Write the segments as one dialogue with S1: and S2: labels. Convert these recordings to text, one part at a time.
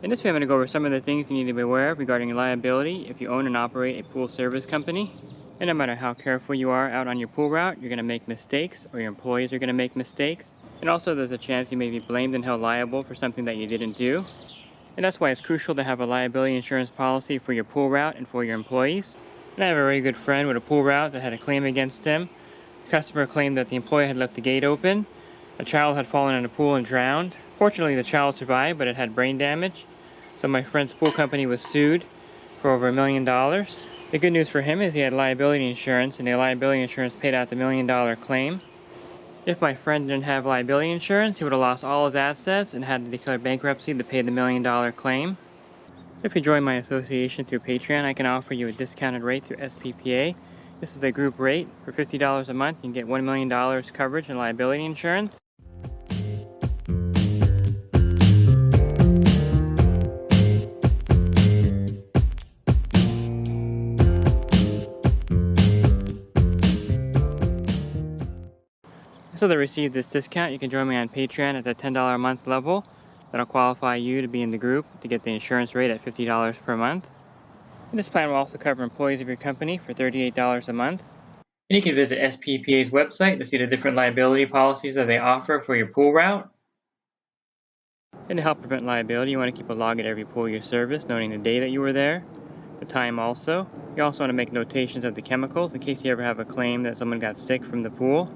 S1: In this video, I'm going to go over some of the things you need to be aware of regarding liability if you own and operate a pool service company. And no matter how careful you are out on your pool route, you're going to make mistakes, or your employees are going to make mistakes. And also there's a chance you may be blamed and held liable for something that you didn't do. And that's why it's crucial to have a liability insurance policy for your pool route and for your employees. And I have a very good friend with a pool route that had a claim against him. The customer claimed that the employee had left the gate open. A child had fallen in the pool and drowned. Fortunately, the child survived, but it had brain damage. So my friend's pool company was sued for over $1 million. The good news for him is he had liability insurance, and the liability insurance paid out the $1 million claim. If my friend didn't have liability insurance, he would have lost all his assets and had to declare bankruptcy to pay the $1 million claim. If you join my association through Patreon, I can offer you a discounted rate through SPPA. This is the group rate. For $50 a month, you can get $1 million coverage and liability insurance. So to receive this discount, you can join me on Patreon at the $10 a month level. That'll qualify you to be in the group to get the insurance rate at $50 per month. And this plan will also cover employees of your company for $38 a month. And you can visit SPPA's website to see the different liability policies that they offer for your pool route. And to help prevent liability, you want to keep a log at every pool you service, noting the day that you were there, the time also. You also want to make notations of the chemicals in case you ever have a claim that someone got sick from the pool.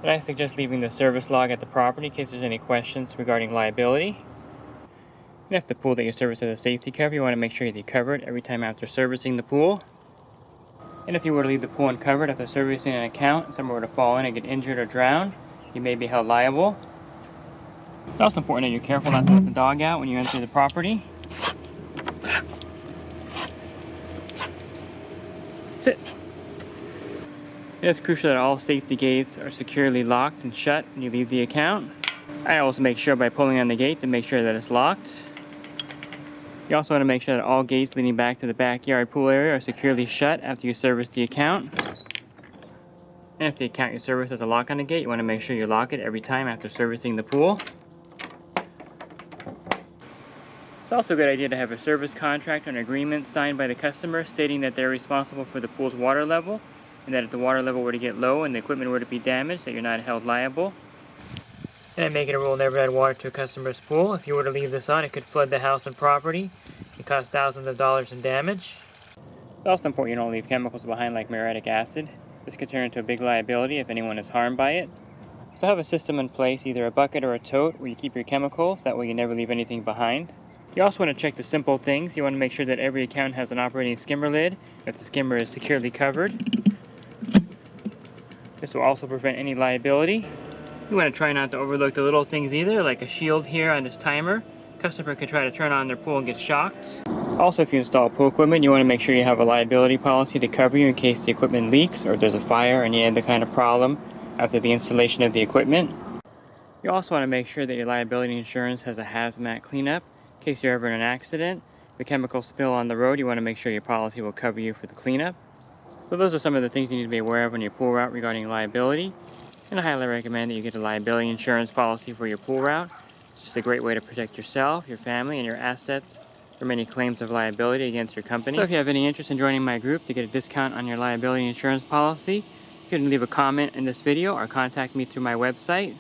S1: And I suggest leaving the service log at the property in case there's any questions regarding liability. And if the pool that you service has a safety cover, you want to make sure you cover it every time after servicing the pool. And if you were to leave the pool uncovered after servicing an account and someone were to fall in and get injured or drown, you may be held liable. It's also important that you're careful not to let the dog out when you enter the property. Sit. It's crucial that all safety gates are securely locked and shut when you leave the account. I also make sure by pulling on the gate to make sure that it's locked. You also want to make sure that all gates leading back to the backyard pool area are securely shut after you service the account. And if the account you service has a lock on the gate, you want to make sure you lock it every time after servicing the pool. It's also a good idea to have a service contract or an agreement signed by the customer stating that they're responsible for the pool's water level, and that if the water level were to get low and the equipment were to be damaged, that you're not held liable. And I make it a rule never add water to a customer's pool. If you were to leave this on, it could flood the house and property and cause thousands of dollars in damage. It's also important you don't leave chemicals behind like muriatic acid. This could turn into a big liability if anyone is harmed by it. So have a system in place, either a bucket or a tote, where you keep your chemicals. That way you never leave anything behind. You also want to check the simple things. You want to make sure that every account has an operating skimmer lid, if the skimmer is securely covered. This will also prevent any liability. You want to try not to overlook the little things either, like a shield here on this timer. Customer can try to turn on their pool and get shocked. Also, if you install pool equipment, you want to make sure you have a liability policy to cover you in case the equipment leaks or if there's a fire or any other kind of problem after the installation of the equipment. You also want to make sure that your liability insurance has a hazmat cleanup in case you're ever in an accident. If a chemical spill on the road, you want to make sure your policy will cover you for the cleanup. So those are some of the things you need to be aware of on your pool route regarding liability. And I highly recommend that you get a liability insurance policy for your pool route. It's just a great way to protect yourself, your family, and your assets from any claims of liability against your company. So if you have any interest in joining my group to get a discount on your liability insurance policy, you can leave a comment in this video or contact me through my website.